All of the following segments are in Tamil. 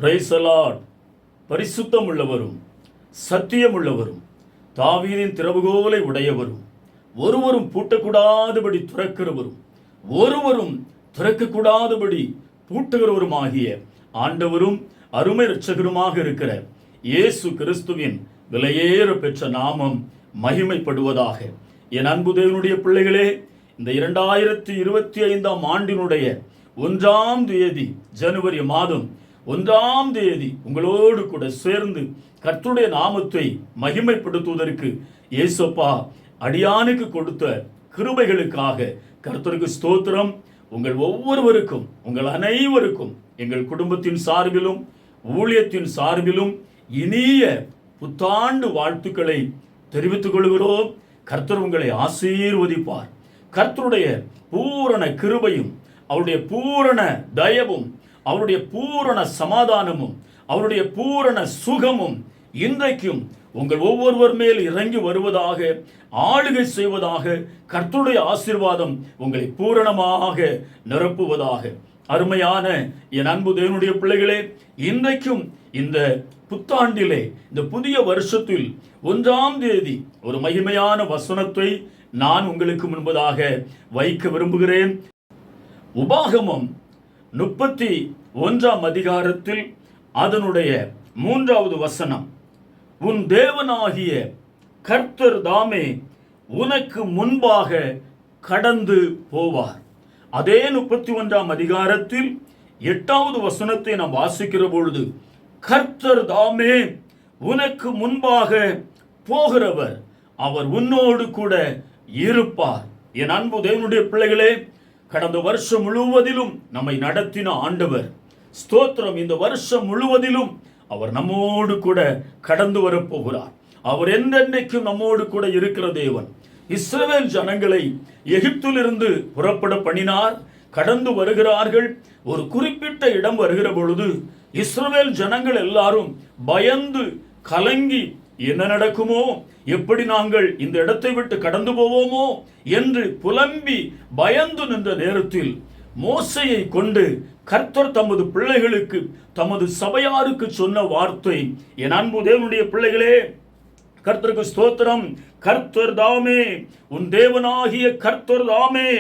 Praise the Lord. பரிசுத்தம் உள்ளவரும் சத்தியம் உள்ளவரும் தாவீதின் திறவுகோலை உடையவரும் ஒருவரும் பூட்டக்கூடாதபடி துறக்கிறவரும் ஒருவரும் திறக்கக்கூடாதபடி பூட்டுகிறவருமாகிய ஆண்டவரும் அருமை இரட்சகருமாக இருக்கிற இயேசு கிறிஸ்துவின் விலையேற பெற்ற நாமம் மகிமைப்படுவதாக. என் அன்பு தேவனுடைய பிள்ளைகளே, இந்த 2025 ஆண்டினுடைய 1ஆம் தேதி, ஜனவரி மாதம் 1ஆம் தேதி உங்களோடு கூட சேர்ந்து கர்த்தருடைய நாமத்தை மகிமைப்படுத்துவதற்கு இயேசுப்பா அடியானுக்கு கொடுத்த கிருபைகளுக்காக கர்த்தருக்கு ஸ்தோத்திரம். உங்கள் ஒவ்வொருவருக்கும், உங்கள் அனைவருக்கும் எங்கள் குடும்பத்தின் சார்பிலும் ஊழியத்தின் சார்பிலும் இனிய புத்தாண்டு வாழ்த்துக்களை தெரிவித்துக் கொள்கிறோம். கர்த்தர் உங்களை ஆசீர்வதிப்பார். கர்த்தருடைய பூரண கிருபையும் அவருடைய பூரண தயவும் அவருடைய பூரண சமாதானமும் அவருடைய பூரண சுகமும் இன்றைக்கும் உங்கள் ஒவ்வொருவர் மேல் இறங்கி வருவதாக, ஆளுகை செய்வதாக, கர்த்தருடைய ஆசீர்வாதம் உங்களை பூரணமாக நிரப்புவதாக. அருமையான என் அன்பு தேவனுடைய பிள்ளைகளே, இன்றைக்கும் இந்த புத்தாண்டிலே, இந்த புதிய வருஷத்தில் 1ஆம் தேதி ஒரு மகிமையான வசனத்தை நான் உங்களுக்கு முன்பதாக வைக்க விரும்புகிறேன். உபாகமம் 31ஆம் அதிகாரத்தில் அதனுடைய 3வது வசனம், உன் தேவனாகிய கர்த்தர் தாமே உனக்கு முன்பாக கடந்து போவார். அதே 31ஆம் அதிகாரத்தில் 8வது வசனத்தை நாம் வாசிக்கிற பொழுது, கர்த்தர் தாமே உனக்கு முன்பாக போகிறவர், அவர் உன்னோடு கூட இருப்பார். என் அன்பு தேவனுடைய பிள்ளைகளே, கடந்த வருஷம் முழுவதிலும் நம்மை நடத்தின ஆண்டவர் ஸ்தோத்திரம். இந்த வருஷம் முழுவதிலும் அவர் நம்மோடு கூட கடந்து வரப்போகிறார். அவர் என்றென்றைக்கும் நம்மோடு கூட இருக்கிற தேவன். இஸ்ரவேல் ஜனங்களை எகிப்திலிருந்து புறப்பட பண்ணினார். கடந்து வருகிறார்கள். ஒரு குறிப்பிட்ட இடம் வருகிற பொழுது இஸ்ரவேல் ஜனங்கள் எல்லாரும் பயந்து கலங்கி, என்ன நடக்குமோ, எப்படி நாங்கள் இந்த இடத்தை விட்டு கடந்து போவோமோ என்று புலம்பி பயந்து நின்ற நேரத்தில் மோசேயை கொண்டு கர்த்தர் தமது பிள்ளைகளுக்கு, தமது சபையாருக்கு சொன்ன வார்த்தை, என் அன்பு தேவனுடைய பிள்ளைகளே, கர்த்தருக்கு ஸ்தோத்திரம், கர்த்தர் தாமே உன் தேவனாகிய கர்த்தர் தாமே,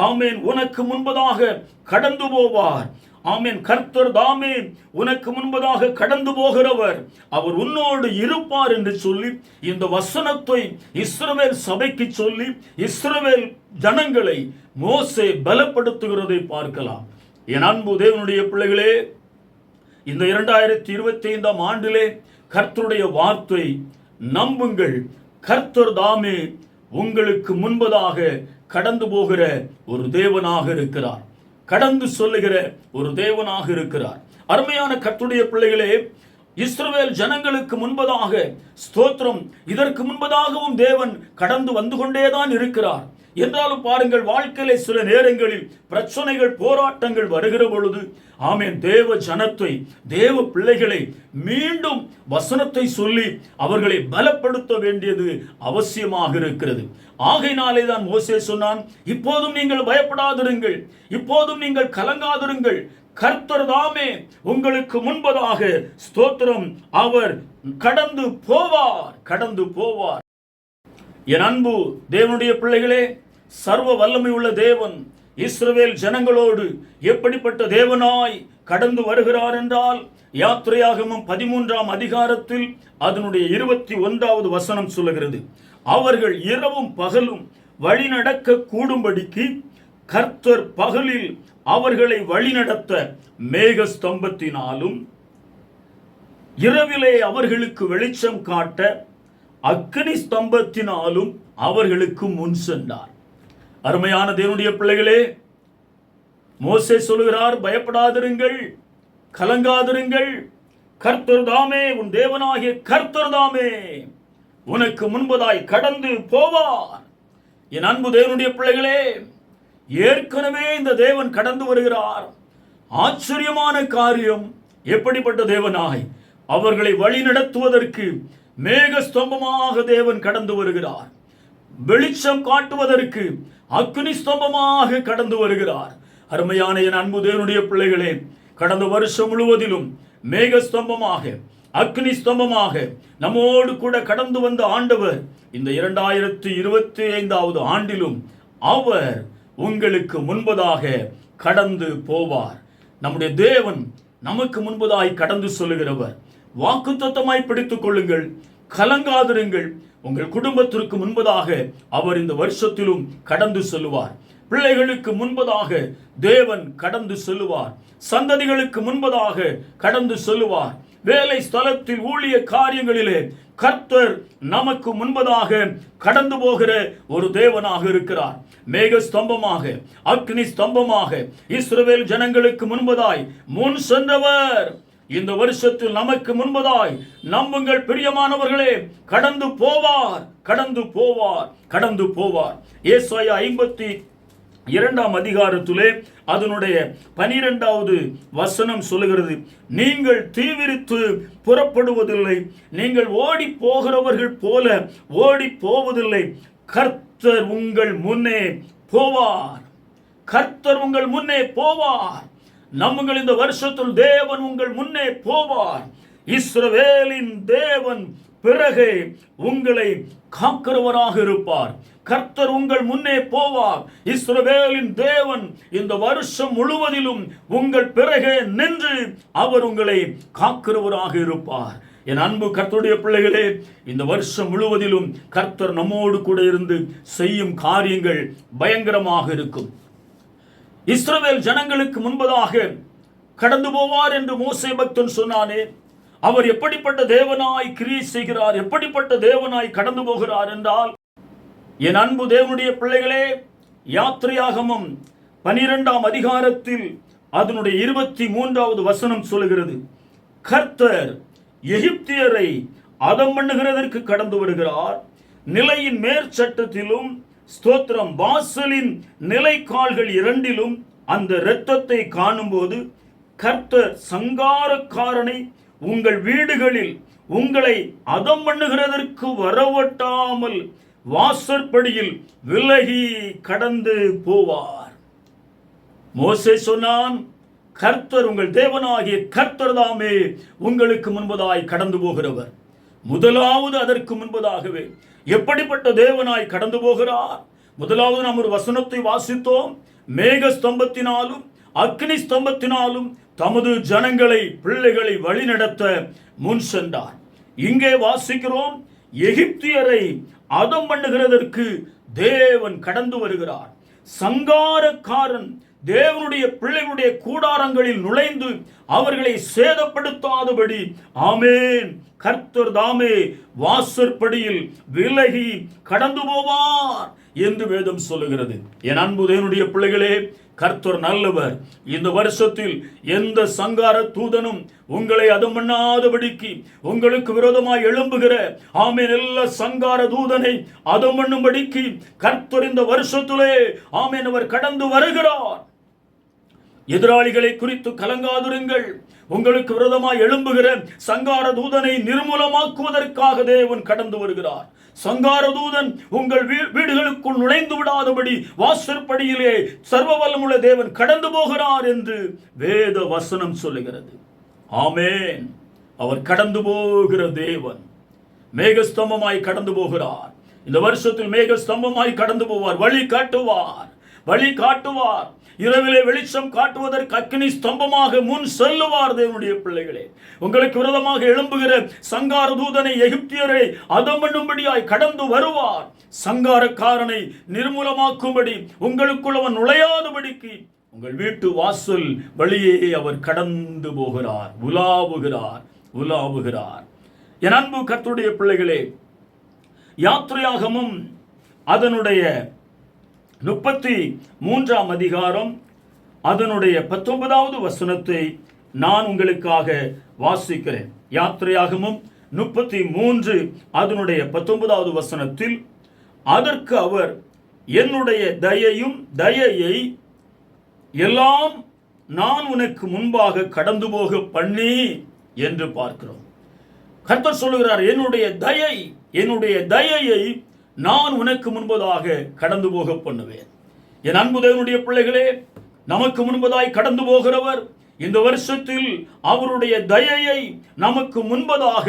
ஆமேன், உனக்கு முன்பதாக கடந்து போவார். ஆமேன். கர்த்தர் தாமே உனக்கு முன்பதாக கடந்து போகிறவர், அவர் உன்னோடு இருப்பார் என்று சொல்லி இந்த வசனத்தை இஸ்ரவேல் சபைக்கு சொல்லி இஸ்ரவேல் ஜனங்களை மோசே பலப்படுத்துகிறதை பார்க்கலாம். என் அன்பு தேவனுடைய பிள்ளைகளே, இந்த 2025ஆம் ஆண்டிலே கர்த்தருடைய வார்த்தை நம்புங்கள். கர்த்தர் தாமே உங்களுக்கு முன்பதாக கடந்து போகிற ஒரு தேவனாக இருக்கிறார். கடந்து சொல்லுகிற ஒரு தேவனாக இருக்கிறார். அருமையான கர்த்தருடைய பிள்ளைகளே, இஸ்ரவேல் ஜனங்களுக்கு முன்பதாக ஸ்தோத்திரம், இதற்கு முன்பதாகவும் தேவன் கடந்து வந்து கொண்டேதான் இருக்கிறார். என்றாலும் பாருங்கள், வாழ்க்கையிலே சில நேரங்களில் பிரச்சனைகள், போராட்டங்கள் வருகிற பொழுது, ஆமேன், தேவ ஜனத்தை, தேவ பிள்ளைகளை மீண்டும் வசனத்தை சொல்லி அவர்களை பலப்படுத்த வேண்டியது அவசியமாக இருக்கிறது. ஆகையினாலே தான் மோசே சொன்னான், இப்போதும் நீங்கள் பயப்படாதிருங்கள், இப்போதும் நீங்கள் கலங்காதிருங்கள், கர்த்தர் தாமே உங்களுக்கு முன்பதாக ஸ்தோத்திரம், அவர் கடந்து போவார், கடந்து போவார். என் அன்பு தேவனுடைய பிள்ளைகளே, சர்வ வல்லமை உள்ள தேவன் இஸ்ரவேல் ஜனங்களோடு எப்படிப்பட்ட தேவனாய் கடந்து வருகிறார் என்றால், யாத்திரையாகமம் 13ஆம் அதிகாரத்தில் அதனுடைய 21வது வசனம் சொல்லுகிறது, அவர்கள் இரவும் பகலும் வழிநடக்க கூடும்படிக்கு கர்த்தர் பகலில் அவர்களை வழிநடத்த மேக ஸ்தம்பத்தினாலும் இரவிலே அவர்களுக்கு வெளிச்சம் காட்ட அக்கினி ஸ்தம்பத்தினாலும் அவர்களுக்கு முன் சென்றார். அருமையான தேவனுடைய பிள்ளைகளே, மோசே சொல்கிறார், பயப்படாதிருங்கள், கலங்காதிருங்கள், கர்த்தர் தாமே உன் தேவனாகிய கர்த்தர் தாமே உனக்கு முன்பதாய் கடந்து போவார். என் அன்பு தேவனுடைய பிள்ளைகளே, ஏற்கனவே இந்த தேவன் கடந்து வருகிறார். ஆச்சரியமான காரியம், எப்படிப்பட்ட தேவனாய் அவர்களை வழி நடத்துவதற்கு மேக ஸ்தம்பமாக தேவன் கடந்து வருகிறார். வெளிச்சம் காட்டுவதற்கு அக்னி ஸ்தம்பமாக கடந்து வருகிறார். அருமையான என் அன்பு தேவனுடைய பிள்ளைகளே, கடந்த வருஷம் முழுவதிலும் மேகஸ்தம்பமாக அக்னி ஸ்தம்பமாக நம்மோடு கூட கடந்து வந்த ஆண்டவர் இந்த 2025 ஆண்டிலும் அவர் உங்களுக்கு முன்பதாக கடந்து போவார். நம்முடைய தேவன் நமக்கு முன்பதாய் கடந்து சொல்லுகிறவர். வாக்குத்தத்தமாய் பிடித்துக் கொள்ளுங்கள், கலங்காதிருங்கள். உங்கள் குடும்பத்திற்கு முன்பதாக அவர் இந்த வருஷத்திலும் கடந்து செல்லுவார். பிள்ளைகளுக்கு முன்பதாக தேவன் கடந்து செல்லுவார். சந்ததிகளுக்கு முன்பதாக கடந்து செல்லுவார். வேலை ஸ்தலத்தில் ஊழிய காரியங்களிலே கர்த்தர் நமக்கு முன்பதாக கடந்து போகிற ஒரு தேவனாக இருக்கிறார். மேக ஸ்தம்பமாக அக்னி ஸ்தம்பமாக இஸ்ரவேல் ஜனங்களுக்கு முன்பதாய் முன் சென்றவர் இந்த வருஷத்தில் நமக்கு முன்பதாய் நம்புங்கள் பிரியமானவர்களே, கடந்து போவார், கடந்து போவார், கடந்து போவார். ஏசாயா 52 அதிகாரத்திலே அதனுடைய 12வது வசனம் சொல்லுகிறது, நீங்கள் தீவிரித்து புறப்படுவதில்லை, நீங்கள் ஓடி போகிறவர்கள் போல ஓடி போவதில்லை, கர்த்தர் உங்கள் முன்னே போவார், கர்த்தர் உங்கள் முன்னே போவார். நம்புங்கள், இந்த வருஷத்தில் தேவன் உங்கள் முன்னே போவார். இஸ்ரவேலின் தேவன் பிறகு உங்களை காக்கிறவராக இருப்பார். கர்த்தர் உங்கள் முன்னே போவார். இஸ்ரவேலின் தேவன் இந்த வருஷம் முழுவதிலும் உங்கள் பிறகே நின்று அவர் உங்களை காக்கிறவராக இருப்பார். என் அன்பு கர்த்தருடைய பிள்ளைகளே, இந்த வருஷம் முழுவதிலும் கர்த்தர் நம்மோடு கூட இருந்து செய்யும் காரியங்கள் பயங்கரமாக இருக்கும். இஸ்ரவேல் ஜனங்களுக்கு முன்பதாக கடந்து போவார் என்று மோசே பக்தன் சொன்னானே, அவர் எப்படிப்பட்ட தேவனாய் கிரியை செய்கிறார், எப்படிப்பட்ட தேவனாய் கடந்து போகிறார் என்றால், என் அன்பு தேவனுடைய பிள்ளைகளே, யாத்திரையாகமம் 12 அதிகாரத்தில் அதனுடைய 23வது வசனம் சொல்லுகிறது, கர்த்தர் எகிப்தியரை அதம் பண்ணுகிறதற்கு கடந்து வருகிறார். நிலையின் மேற்சட்டத்திலும் ஸ்தோத்திரம் வாசலின் நிலைக்கால்கள் 2லும் அந்த இரத்தத்தை காணும்போது கர்த்தர் சங்காரக்காரனை உங்கள் வீடுகளில் உங்களை அதம் பண்ணுகிறதற்கு வரவட்டாமல் வாசற்படியில் விலகி கடந்து போவார். மோசே சொன்னான், கர்த்தர் உங்கள் தேவனாகிய கர்த்தர் தாமே உங்களுக்கு முன்பதாய் கடந்து போகிறவர். முதலாவது அதற்கு முன்பதாகவே எப்படிப்பட்ட தேவனாய் கடந்து போகிறார்? முதலாவது நாம் ஒரு வசனத்தை வாசித்தோம். மேக ஸ்தம்பத்தினாலும் அக்னி ஸ்தம்பத்தினாலும் தமது ஜனங்களை பிள்ளைகளை வழிநடத்த முன் சென்றார். இங்கே வாசிக்கிறோம், எகிப்தியரை அதம் பண்ணுகிறதற்கு தேவன் கடந்து வருகிறார். சங்காரக்காரன் தேவனுடைய பிள்ளைகளுடைய கூடாரங்களில் நுழைந்து அவர்களை சேதப்படுத்தாதபடி ஆமேன் கர்த்தர் தாமே வாசற்படியில் விலகி கடந்து போவார் என்று வேதம் சொல்லுகிறது. என் அன்பு தேவனுடைய பிள்ளைகளே, கர்த்தர் நல்லவர். இந்த வருஷத்தில் எந்த சங்கார தூதனும் உங்களை அதம் பண்ணாதபடிக்கு உங்களுக்கு விரோதமாய் எழும்புகிற ஆமேன் எல்லா சங்கார தூதனை அதம் பண்ணும்படிக்கு கர்த்தர் இந்த வருஷத்திலே ஆமேன் அவர் கடந்து வருகிறார். எதிராளிகளை குறித்து கலங்காதிருங்கள். உங்களுக்கு விரோதமாய் எழும்புகிற சங்கார தூதனை நிர்மூலமாக்குவதற்காக தேவன் கடந்து வருகிறார். சங்கார தூதன் உங்கள் வீடுகளுக்குள் நுழைந்து விடாதபடி வாசற்படியிலே சர்வ வல்லமுள்ள தேவன் கடந்து போகிறார் என்று வேத வசனம் சொல்லுகிறது. ஆமேன். அவர் கடந்து போகிற தேவன் மேகஸ்தம்பமாய் கடந்து போகிறார். இந்த வருஷத்தில் மேகஸ்தம்பமாய் கடந்து போவார். வழி காட்டுவார், வழி காட்டுவார். இரவிலே வெளிச்சம் காட்டுவதற்கு அக்னி ஸ்தம்பமாக முன் செல்லுவார். தேவனுடைய பிள்ளைகளே, உங்களுக்கு விரோதமாக எழும்புகிற சங்கார தூதனை எகிப்தியரை அதம் பண்ணும்படியாய் கடந்து வருவார். சங்காரக்காரனை நிர்மூலமாக்கும்படி உங்களுக்குள் அவன் நுழையாதபடிக்கு உங்கள் வீட்டு வாசல் வழியே அவர் கடந்து போகிறார், உலாவுகிறார், உலாவுகிறார். என் அன்பு கர்த்தருடைய பிள்ளைகளே, யாத்திரையாகமும் அதனுடைய 33 அதிகாரம் அதனுடைய 19வது வசனத்தை நான் உங்களுக்காக வாசிக்கிறேன். யாத்திரையாகமும் 33 அதனுடைய 19வது வசனத்தில், அதற்கு அவர் என்னுடைய தயையை எல்லாம் நான் உனக்கு முன்பாக கடந்து போக பண்ணி என்று பார்க்கிறோம். கர்த்தர் சொல்லுகிறார், என்னுடைய தயையை நான் உனக்கு முன்பதாக கடந்து போக பண்ணுவேன். என் அன்பு தேவனுடைய பிள்ளைகளே, நமக்கு முன்பதாய் கடந்து போகிறவர் இந்த வருஷத்தில் அவருடைய தயையை நமக்கு முன்பதாக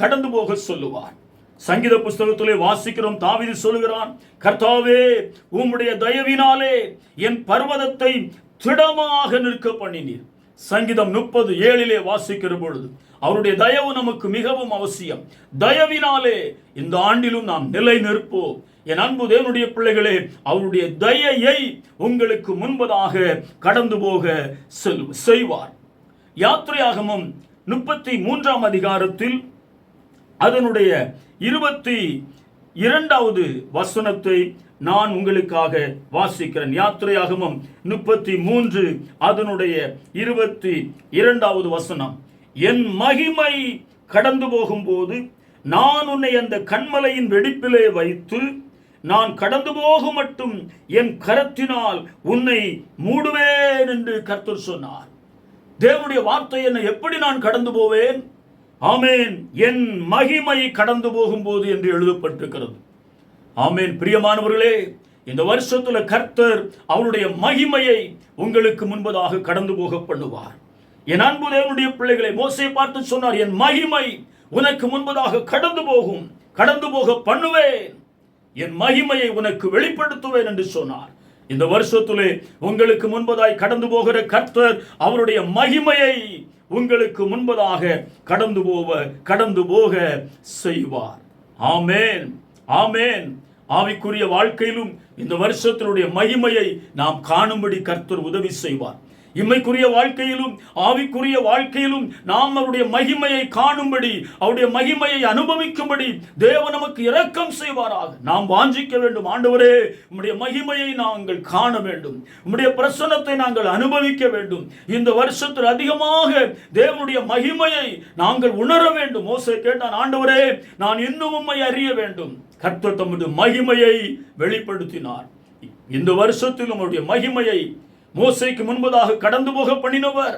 கடந்து போக சொல்லுவார். சங்கீத புஸ்தகத்திலே வாசிக்கிறோம், தாவீது சொல்லுகிறான், கர்த்தாவே உம்முடைய தயவினாலே என் பர்வதத்தை திடமாக நிற்க பண்ணினீர். சங்கீதம் 30:7 வாசிக்கிற பொழுது அவருடைய தயவு நமக்கு மிகவும் அவசியம். தயவினாலே இந்த ஆண்டிலும் நாம் நிலை நிற்போம். என் அன்பு தேவனுடைய பிள்ளைகளே, அவருடைய தயையை உங்களுக்கு முன்பதாக கடந்து போக செய்வார். யாத்திரையாகமம் 33 அதிகாரத்தில் அதனுடைய 22வது வசனத்தை நான் உங்களுக்காக வாசிக்கிறேன். யாத்திரையாகமம் 33 அதனுடைய 22வது வசனம். என் மகிமை கடந்து போகும்போது நான் உன்னை அந்த கன்மலையின் வெடிப்பிலே வைத்து நான் கடந்து போக மட்டும் என் கரத்தினால் உன்னை மூடுவேன் என்று கர்த்தர் சொன்னார். தேவனுடைய வார்த்தை என்ன, எப்படி நான் கடந்து போவேன்? ஆமேன். என் மகிமை கடந்து போகும்போது என்று எழுதப்பட்டிருக்கிறது. ஆமேன். பிரியமானவர்களே, இந்த வருஷத்துல கர்த்தர் அவருடைய மகிமையை உங்களுக்கு முன்பதாக கடந்து போக பண்ணுவார். என் அன்பு தேவனுடைய பிள்ளைகளை, மோசே பார்த்து சொன்னார், என் மகிமை உனக்கு முன்பதாக கடந்து போகும், கடந்து போக பண்ணுவேன், என் மகிமையை உனக்கு வெளிப்படுத்துவேன் என்று சொன்னார். இந்த வருஷத்திலே உங்களுக்கு முன்பதாய் கடந்து போகிற கர்த்தர் அவருடைய மகிமையை உங்களுக்கு முன்பதாக கடந்து போக செய்வார். ஆமேன், ஆமேன். ஆவிக்குரிய வாழ்க்கையிலும் இந்த வருஷத்தினுடைய மகிமையை நாம் காணும்படி கர்த்தர் உதவி செய்வார். இம்மைக்குரிய வாழ்க்கையிலும் ஆவிக்குரிய வாழ்க்கையிலும் நாம் அவருடைய மகிமையை காணும்படி, அவருடைய மகிமையை அனுபவிக்கும்படி தேவன் நமக்கு இரக்கம் செய்வாராக. நாம் வாஞ்சிக்க வேண்டும், ஆண்டவரே உம்முடைய மகிமையை நாங்கள் காண வேண்டும், உம்முடைய பிரசன்னத்தை நாங்கள் அனுபவிக்க வேண்டும். இந்த வருஷத்தில் அதிகமாக தேவனுடைய மகிமையை நாங்கள் உணர வேண்டும். மோசே கேட்டான், ஆண்டவரே நான் இன்னும் உம்மை அறிய வேண்டும். கர்த்தர் தம்முடைய மகிமையை வெளிப்படுத்தினார். இந்த வருஷத்தில் நம்முடைய மகிமையை மோசேக்கு முன்பதாக கடந்து போக பண்ணினவர்,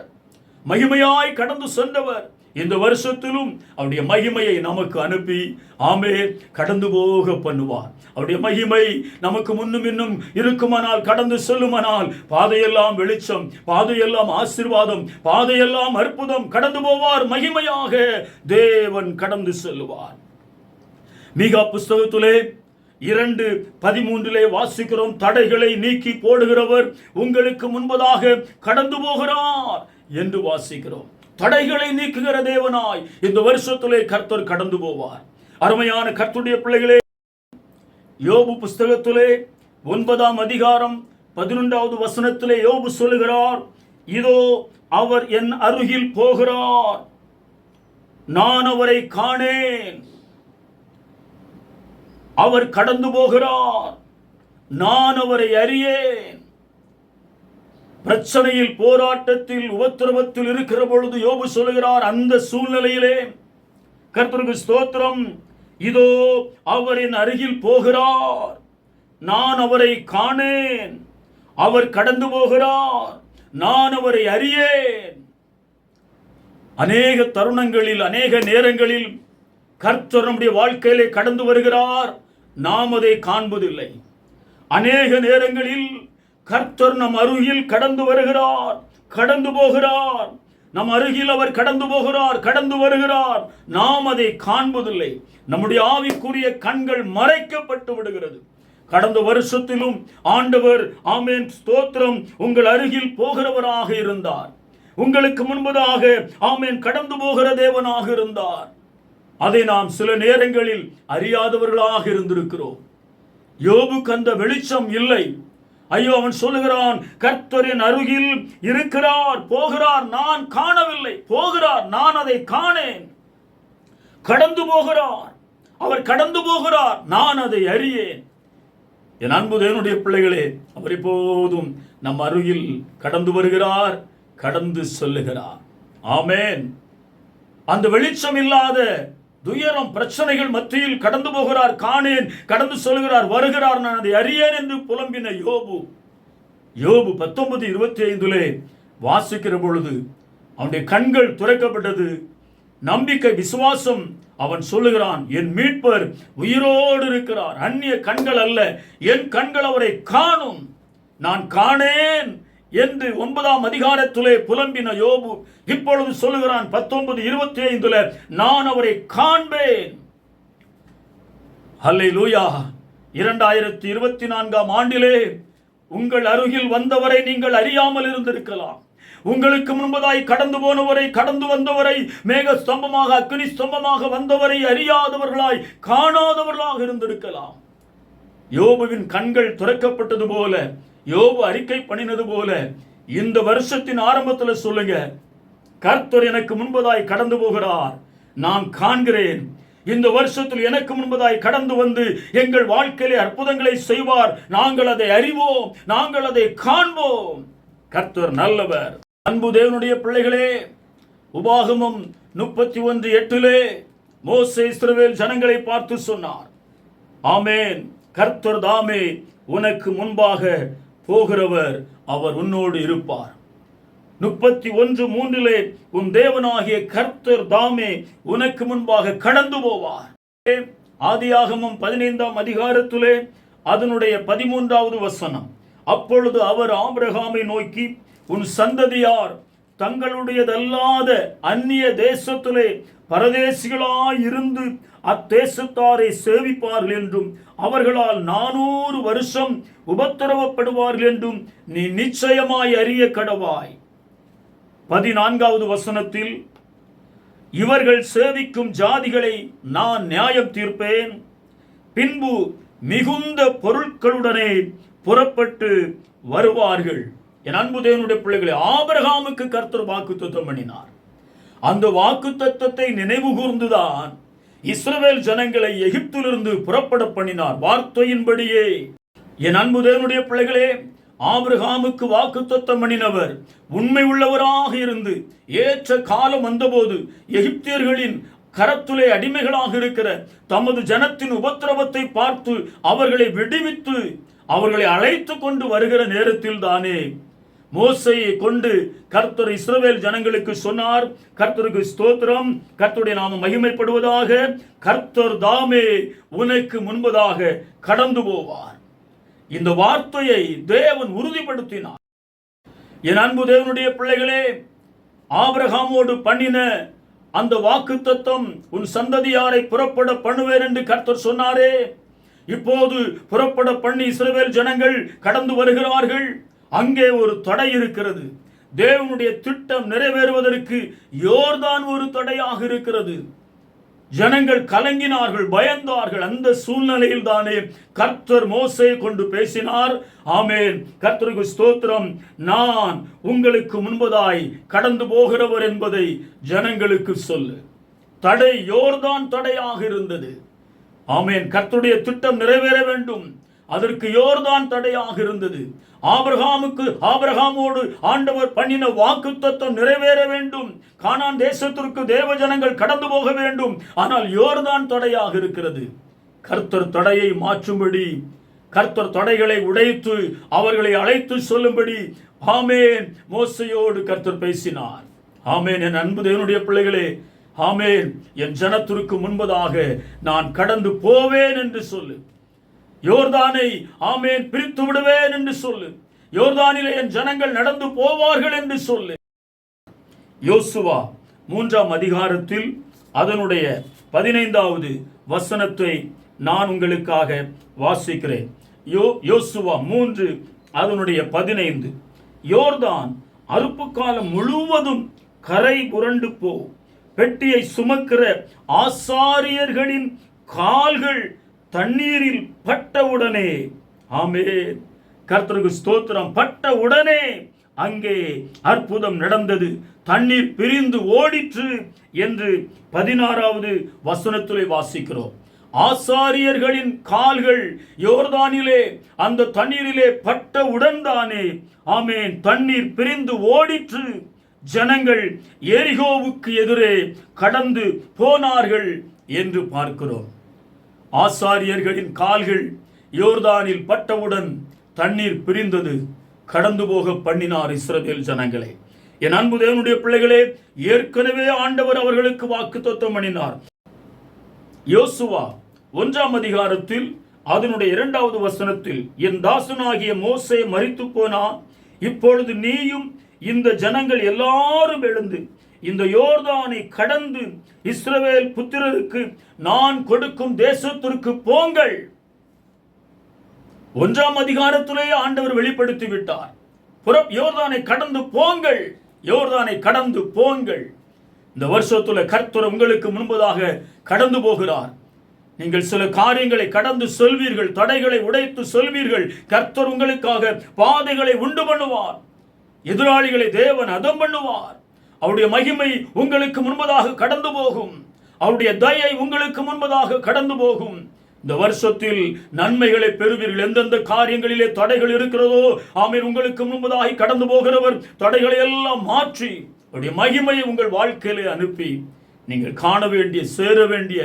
மகிமையாய் கடந்து சென்றவர், இந்த வருஷத்திலும் அவருடைய மகிமையை நமக்கு அனுப்பி கடந்து போக பண்ணுவார். அவருடைய மகிமை நமக்கு முன்னும் இன்னும் இருக்குமானால், கடந்து செல்லுமானால், பாதையெல்லாம் வெளிச்சம், பாதையெல்லாம் ஆசீர்வாதம், பாதையெல்லாம் அற்புதம், கடந்து போவார். மகிமையாக தேவன் கடந்து செல்லுவார். மீகா புஸ்தகத்திலே 2:13 வாசிக்கிறோம், தடைகளை நீக்கி போடுகிறவர் உங்களுக்கு முன்பதாக கடந்து போகிறார் என்று வாசிக்கிறோம். தடைகளை நீக்குகிற தேவனாய் இந்த வருஷத்திலே கர்த்தர் கடந்து போவார். அருமையான கர்த்தருடைய பிள்ளைகளே, யோபு புஸ்தகத்திலே 9 அதிகாரம் 11வது வசனத்திலே யோபு சொல்லுகிறார், இதோ அவர் என் அருகில் போகிறார், நான் அவரை காணேன். அவர் கடந்து போகிறார், நான் அவரை அறியேன். பிரச்சனையில், போராட்டத்தில், உபத்திரவத்தில் இருக்கிற பொழுது யோபு சொல்லுகிறார், அந்த சூழ்நிலையிலே கர்த்தருக்கு ஸ்தோத்திரம், இதோ அவர் என் அருகில் போகிறார், நான் அவரை காணேன். அவர் கடந்து போகிறார், நான் அவரை அறியேன். அநேக தருணங்களில், அநேக நேரங்களில் கர்த்தர் நம்முடைய வாழ்க்கையிலே கடந்து வருகிறார், நாம் அதை காண்பதில்லை. அநேக நேரங்களில் கர்த்தர் நம் அருகில் கடந்து வருகிறார், கடந்து போகிறார். நம் அருகில் அவர் கடந்து போகிறார், கடந்து வருகிறார், நாம் அதை காண்பதில்லை. நம்முடைய ஆவிக்குரிய கண்கள் மறைக்கப்பட்டு விடுகிறது. கடந்த வருஷத்திலும் ஆண்டவர் ஆமென் ஸ்தோத்திரம் உங்கள் அருகில் போகிறவராக இருந்தார். உங்களுக்கு முன்பதாக ஆமென் கடந்து போகிற தேவனாக இருந்தார். அதை நாம் சில நேரங்களில் அறியாதவர்களாக இருந்திருக்கிறோம். யோபுக்கு அந்த வெளிச்சம் இல்லை. ஐயோ, அவன் சொல்லுகிறான், கர்த்தரின் அருகில் இருக்கிறார், போகிறார், நான் காணவில்லை. போகிறார், நான் அதை காணேன். கடந்து போகிறார், அவர் கடந்து போகிறார், நான் அதை அறியேன். என் அன்பு தேவனுடைய பிள்ளைகளே, அவர் எப்போதும் நம் அருகில் கடந்து வருகிறார், கடந்து செல்லுகிறார். ஆமென். அந்த வெளிச்சம் இல்லாத துயரம், பிரச்சனைகள் மத்தியில் கடந்து போகிறார், காணேன், கடந்து சொல்கிறார், வருகிறார், நான் அதை அறியேன் என்று புலம்பின யோபு 19:25 வாசிக்கிற பொழுது அவனுடைய கண்கள் துரைக்கப்பட்டது. நம்பிக்கை, விசுவாசம். அவன் சொல்லுகிறான், என் மீட்பர் உயிரோடு இருக்கிறார். அந்நிய கண்கள் அல்ல, என் கண்கள் அவரை காணும், நான் காணேன் என்று 9ஆம் அதிகாரத்திலே புலம்பின யோபு இப்பொழுது சொல்லுகிறான் 19:25 நான் அவரை காண்பேன். அல்லேலூயா. 2024ஆம் ஆண்டிலே உங்கள் அருகில் வந்தவரை நீங்கள் அறியாமல் இருந்திருக்கலாம். உங்களுக்கு முன்பதாய் கடந்து போனவரை, கடந்து வந்தவரை, மேக ஸ்தம்பமாக அக்னி ஸ்தம்பமாக வந்தவரை அறியாதவர்களாய் காணாதவர்களாக இருந்திருக்கலாம். யோபுவின் கண்கள் திறக்கப்பட்டது போல, யோபு அறிக்கை பண்ணினது போல இந்த வருஷத்தின் ஆரம்பத்தில் சொல்லுங்க, கர்த்தர் எனக்கு முன்பதாய் கடந்து போகிறார், நான் காண்கிறேன். இந்த வருஷத்தில் எனக்கு முன்பதாய் கடந்து வந்து எங்கள் வாழ்க்கையிலே அற்புதங்களை செய்வார். நாங்கள் அதை அறிவோம், நாங்கள் அதை காண்போம். கர்த்தர் நல்லவர். அன்பு தேவனுடைய பிள்ளைகளே, உபாகமம் 31:8 மோசே இஸ்ரவேல் ஜனங்களை பார்த்து சொன்னார், ஆமென், கர்த்தர் தாமே உனக்கு முன்பாக போகிறவர், அவர் உன்னோடு இருப்பார். 31:3 உன் தேவனாகிய கர்த்தர் தாமே உனக்கு முன்பாக கடந்து போவார். ஆதியாகமம் 15ஆம் அதிகாரத்திலே அதனுடைய 13வது வசனம், அப்பொழுது அவர் ஆபிரகாமை நோக்கி, உன் சந்ததியார் தங்களுடையதல்லாத அந்நிய தேசத்திலே பரதேசிகளாய் இருந்து அத்தேசத்தாரை சேவிப்பார்கள் என்றும் அவர்களால் 400 வருஷம் உபத்திரவப்படுவார்கள் என்றும் நீ நிச்சயமாய் அறிய கடவாய். 14வது வசனத்தில், இவர்கள் சேவிக்கும் ஜாதிகளை நான் நியாயம் தீர்ப்பேன், பின்பு மிகுந்த பொருட்களுடனே புறப்பட்டு வருவார்கள். என் அன்பு தேவனுடைய பிள்ளைகளை, ஆபிரகாமுக்கு கர்த்தர் வாக்குத்தத்தம் பண்ணினார். அந்த வாக்குத்தத்தத்தை நினைவு கூர்ந்துதான் இஸ்ரவேல் ஜனங்களை எகிப்திலிருந்து புறப்பட பண்ணினார், வார்த்தையின்படியே. என் அன்பு தேவனுடைய பிள்ளைகளே, ஆபிரகாமுக்கு வாக்குத்தத்தம் பண்ணினவர் உண்மை உள்ளவராக இருந்து ஏற்ற காலம் வந்தபோது எகிப்தியர்களின் கரத்துலே அடிமைகளாக இருக்கிற தமது ஜனத்தின் உபத்திரவத்தை பார்த்து அவர்களை விடுவித்து அவர்களை அழைத்து கொண்டு வருகிற நேரத்தில் தானே மோசையை கொண்டு கர்த்தர் இஸ்ரவேல் ஜனங்களுக்கு சொன்னார், கர்த்தருக்கு ஸ்தோத்திரம், கர்த்தருடைய நாமம் மகிமைப்படுவதாக, கர்த்தர் தாமே உனக்கு முன்பதாக கடந்து போவார். இந்த வார்த்தையை தேவன் உறுதிப்படுத்தினார். என் அன்பு தேவனுடைய பிள்ளைகளே, ஆபிரகாமோடு பண்ணின அந்த வாக்குத்தத்தம், உன் சந்ததியாரை புறப்பட பண்ணுவேன் என்று கர்த்தர் சொன்னாரே, இப்போது புறப்பட பண்ணி இஸ்ரவேல் ஜனங்கள் கடந்து வருகிறார்கள். அங்கே ஒரு தடை இருக்கிறது. தேவனுடைய திட்டம் நிறைவேறுவதற்கு யோர்தான் ஒரு தடையாக இருக்கிறது. ஜனங்கள் கலங்கினார்கள், பயந்தார்கள். அந்த சூழ்நிலையில் தானே கர்த்தர் மோசேயை கொண்டு பேசினார். ஆமென், கர்த்தருக்கு ஸ்தோத்திரம். நான் உங்களுக்கு முன்பதாய் கடந்து போகிறவர் என்பதை ஜனங்களுக்கு சொல்லு. தடை யோர்தான் தடையாக இருந்தது. ஆமென், கர்த்தருடைய திட்டம் நிறைவேற வேண்டும், அதற்கு யோர்தான் தடையாக இருந்தது. ஆபிரகாமோடு ஆண்டவர் பண்ணின வாக்குத்தத்தம் நிறைவேற வேண்டும், கானான் தேசத்திற்கு தேவ ஜனங்கள் கடந்து போக வேண்டும். ஆனால் யோர்தான் தடையாக இருக்கிறது. கர்த்தர் தடையை மாற்றும்படி, கர்த்தர் தடைகளை உடைத்து அவர்களை அழைத்து சொல்லும்படி ஆமென் மோசையோடு கர்த்தர் பேசினார். ஆமென், என் அன்பு தேவனுடைய பிள்ளைகளே, ஆமென், என் ஜனத்திற்கு முன்பதாக நான் கடந்து போவேன் என்று சொல்லு. யோர்தானை ஆமென் பிரித்து விடுவேன் என்று சொல்லு. யோர்தானிலே என் ஜனங்கள் நடந்து போவார்கள் என்று சொல்லு. யோசுவா 3ஆம் அதிகாரத்தில் அதனுடைய 15வது வசனத்தை நான் உங்களுக்காக வாசிக்கிறேன். யோசுவா 3 அதனுடைய 15, யோர்தான் அறுப்பு காலம் முழுவதும் கரை புரண்டு போ, பெட்டியை சுமக்கிற ஆசாரியர்களின் கால்கள் தண்ணீரில் பட்டவுடனே, ஆமென், கர்த்தருக்கு ஸ்தோத்திரம், பட்டவுடனே அங்கே அற்புதம் நடந்தது, தண்ணீர் பிரிந்து ஓடிற்று என்று 16வது வசனத்திலே வாசிக்கிறோம். ஆசாரியர்களின் கால்கள் யோர்தானிலே அந்த தண்ணீரிலே பட்டவுடன் தானே ஆமென் தண்ணீர் பிரிந்து ஓடிற்று. ஜனங்கள் எரிகோவுக்கு எதிரே கடந்து போனார்கள் என்று பார்க்கிறோம். ஆசாரியர்களின் கால்கள் யோர்தானில் பட்டவுடன் தண்ணீர் பிரிந்தது, கடந்து போக பண்ணினார் இஸ்ரவேல் ஜனங்களை. என் அன்பு தேவனுடைய பிள்ளைகளே, ஏற்கனவே ஆண்டவர் அவர்களுக்கு வாக்குத்தத்தம் பண்ணினார். யோசுவா 1ஆம் அதிகாரத்தில் அதனுடைய 2வது வசனத்தில், என் தாசனாகிய மோசே மரித்து போனான், இப்பொழுது நீயும் இந்த ஜனங்கள் எல்லாரும் எழுந்து இந்த யோர்தானை கடந்து இஸ்ரவேல் புத்திரருக்கு நான் கொடுக்கும் தேசத்திற்கு போங்கள். 1ஆம் அதிகாரத்திலே ஆண்டவர் வெளிப்படுத்தி விட்டார். யோர்தானை கடந்து போங்கள், யோர்தானை கடந்து போங்கள். இந்த வருஷத்துல கர்த்தர் உங்களுக்கு முன்பதாக கடந்து போகிறார். நீங்கள் சில காரியங்களை கடந்து சொல்வீர்கள், தடைகளை உடைத்து சொல்வீர்கள். கர்த்தர் உங்களுக்காக பாதைகளை உண்டு பண்ணுவார். எதிராளிகளை தேவன் அதம் பண்ணுவார். அவருடைய மகிமை உங்களுக்கு முன்பதாக கடந்து போகும். அவருடைய தயை உங்களுக்கு முன்பதாக கடந்து போகும். இந்த வருஷத்தில் நன்மைகளை பெறுவீர்கள். எந்தெந்த காரியங்களிலே தடைகள் இருக்கிறதோ ஆமென், உங்களுக்கு முன்பதாக கடந்து போகிறவர் தடைகளை எல்லாம் மாற்றி அவருடைய மகிமையை உங்கள் வாழ்க்கையிலே அனுப்பி நீங்கள் காண வேண்டிய, சேர வேண்டிய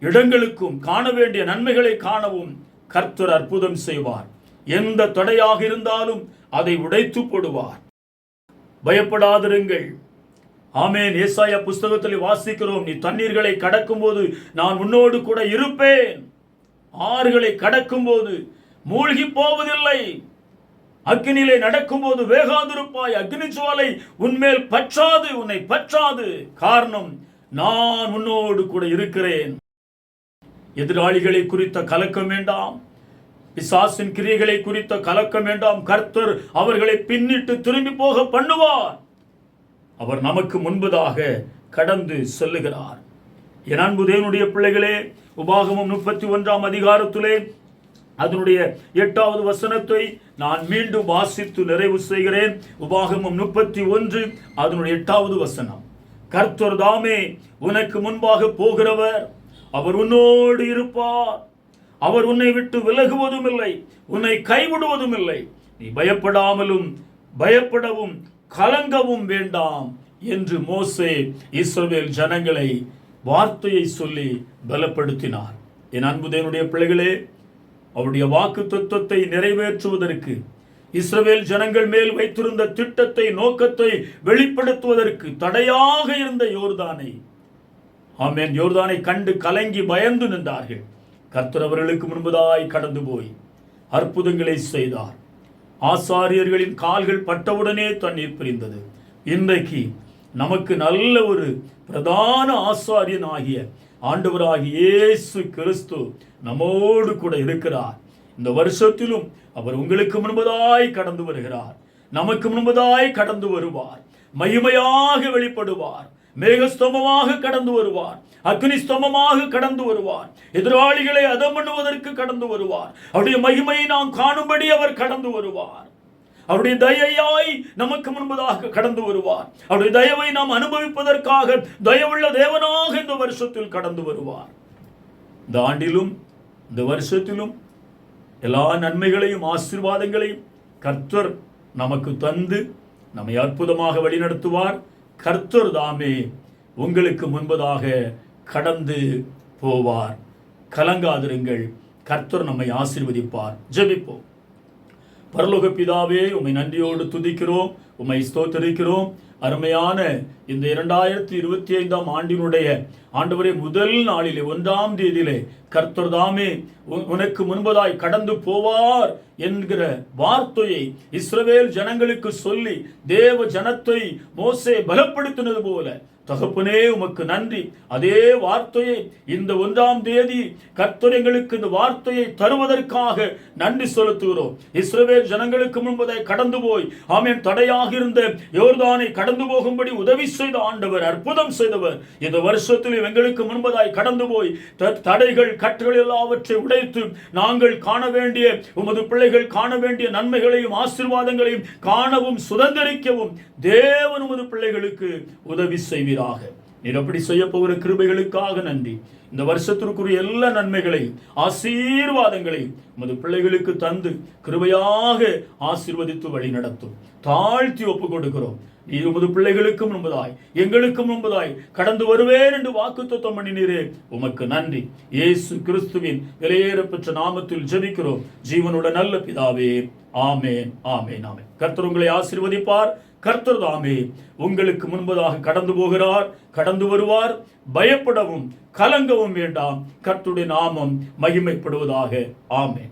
இடங்களுக்கும் காண வேண்டிய நன்மைகளை காணவும் கர்த்தர் அற்புதம் செய்வார். எந்த தடையாக இருந்தாலும் அதை உடைத்து போடுவார். பயப்படாதிருங்கள். ஆமென். ஏசாயா புஸ்தகத்தில் வாசிக்கிறோம், நீ தண்ணீர்களை கடக்கும் போது நான் உன்னோடு கூட இருப்பேன். ஆறுகளை கடக்கும் போது மூழ்கி போவதில்லை. அக்கினிலே நடக்கும் போது வேகாதிருப்பாய். அக்னி ஜுவாலை உன்மேல் பற்றாது, உன்னை பற்றாது. காரணம், நான் உன்னோடு கூட இருக்கிறேன். எதிராளிகளை குறித்த கலக்கம் வேண்டாம். பிசாசின் கிரியைகளை குறித்த கலக்கம் வேண்டாம். கர்த்தர் அவர்களை பின்னிட்டு திரும்பி போக பண்ணுவார். அவர் நமக்கு முன்பதாக கடந்து செல்லுகிறார். என் அன்பு தேவனுடைய பிள்ளைகளே, உபாகமம் 31ஆம் அதிகாரத்திலே அதனுடைய 8வது வசனத்தை நான் மீண்டும் வாசித்து நிறைவு செய்கிறேன். உபாகமம் 31 அதனுடைய 8வது வசனம். கர்த்தர் தாமே உனக்கு முன்பாக போகிறவர், அவர் உன்னோடு இருப்பார். அவர் உன்னை விட்டு விலகுவதும் இல்லை, உன்னை கைவிடுவதும் இல்லை. நீ பயப்படவும் கலங்கவும் வேண்டாம் என்று மோசே இஸ்ரவேல் ஜனங்களை வார்த்தையை சொல்லி பலப்படுத்தினார். என் அன்பு தேவனுடைய பிள்ளைகளே, அவருடைய வாக்கு தத்துவத்தை நிறைவேற்றுவதற்கு, இஸ்ரவேல் ஜனங்கள் மேல் வைத்திருந்த திட்டத்தை, நோக்கத்தை வெளிப்படுத்துவதற்கு தடையாக இருந்த யோர்தானை, ஆமென், யோர்தானை கண்டு கலங்கி பயந்து நின்றார்கள். கர்த்தர் அவர்களுக்கு முன்பதாய் கடந்து போய் அற்புதங்களை செய்தார். ஆசாரியர்களின் கால்கள் பட்டவுடனே தண்ணீர் பிரிந்தது. இன்றைக்கு நமக்கு நல்ல ஒரு பிரதான ஆசாரியன் ஆகிய ஆண்டவராகிய இயேசு கிறிஸ்து நம்மோடு கூட இருக்கிறார். இந்த வருஷத்திலும் அவர் உங்களுக்கு முன்பதாய் கடந்து வருகிறார். நமக்கு முன்பதாய் கடந்து வருவார். மகிமையாக வெளிப்படுவார். மேகஸ்தம்பமாக கடந்து வருவார். அக்னி ஸ்தம்பமாக கடந்து வருவார். எதிராளிகளை அதம் பண்ணுவதற்கு கடந்து வருவார். அவருடைய மகிமையை நாம் காணும்படி அவர் கடந்து வருவார். அவருடைய தயையாய் நமக்கு முன்பதாக கடந்து வருவார். அவருடைய தயவை நாம் அனுபவிப்பதற்காக தயவுள்ள தேவனாக இந்த வருஷத்தில் கடந்து வருவார். இந்த ஆண்டிலும் இந்த வருஷத்திலும் எல்லா நன்மைகளையும் ஆசீர்வாதங்களையும் கர்த்தர் நமக்கு தந்து நம்மை அற்புதமாக வழிநடத்துவார். கர்த்தர் தாமே உங்களுக்கு முன்பதாக கடந்து போவார். கலங்காதிருங்கள். கர்த்தர் நம்மை ஆசீர்வதிப்பார். ஜெபிப்போம். பரலோக பிதாவே, உம்மை நன்றியோடு துதிக்கிறோம், உம்மை ஸ்தோத்திரிக்கிறோம். அருமையான இந்த 2025ஆம் ஆண்டினுடைய ஆண்டவரே முதல் நாளிலே 1ஆம் தேதியிலே கர்த்தர் தாமே உனக்கு முன்பதாய் கடந்து போவார் என்கிற வார்த்தையை இஸ்ரவேல் ஜனங்களுக்கு சொல்லி தேவ ஜனத்தை மோசே பலப்படுத்தினது போல தகப்பனே உமக்கு நன்றி. அதே வார்த்தையை இந்த 1ஆம் தேதி கர்த்தர் எங்களுக்கு இந்த வார்த்தையை தருவதற்காக நன்றி செலுத்துகிறோம். இஸ்ரவேல் ஜனங்களுக்கு முன்பதை கடந்து போய் ஆமென் தடையாக இருந்த யோர்தானை கடந்து போகும்படி உதவி செய்த ஆண்டவர், அற்புதம் செய்தவர். இந்த வருஷத்தில் எங்களுக்கு முன்பதாய் கடந்து போய் தடைகள் கட்டுகள் எல்லாவற்றை உடைத்து நாங்கள் காண வேண்டிய உமது பிள்ளைகள் காண வேண்டிய நன்மைகளையும் ஆசீர்வாதங்களையும் காணவும் சுதந்திரிக்கவும் தேவன் உமது பிள்ளைகளுக்கு உதவி செய்வீர். நீர் அப்படி செய்ய போகிற கிருபைகளுக்காக நன்றி. இந்த வருஷத்திற்குரிய எல்லா நன்மைகளையும் ஆசீர்வாதங்களையும் உமது பிள்ளைகளுக்கு தந்து கிருபையாக ஆசீர்வதித்து வழி நடத்தும். தாழ்த்தி ஒப்புக் கொடுக்கிறோம். நீர் உமது பிள்ளைகளுக்கும் முன்பதாய் எங்களுக்கும் முன்பதாய் கடந்து வருவேன் என்று வாக்குத்தத்தம் பண்ணினீரே, உமக்கு நன்றி. இயேசு கிறிஸ்துவின் விலையேறப்பெற்ற நாமத்தில் ஜெபிக்கிறோம் ஜீவனுள்ள நல்ல பிதாவே. ஆமேன், ஆமேன், ஆமேன். கர்த்தர் உங்களை ஆசீர்வதிப்பார். கர்த்தர் தாமே உங்களுக்கு முன்பதாக கடந்து போகிறார், கடந்து வருவார். பயப்படவும் கலங்கவும் வேண்டாம். கர்த்தருடைய நாமம் மகிமைப்படுவதாக. ஆமென்.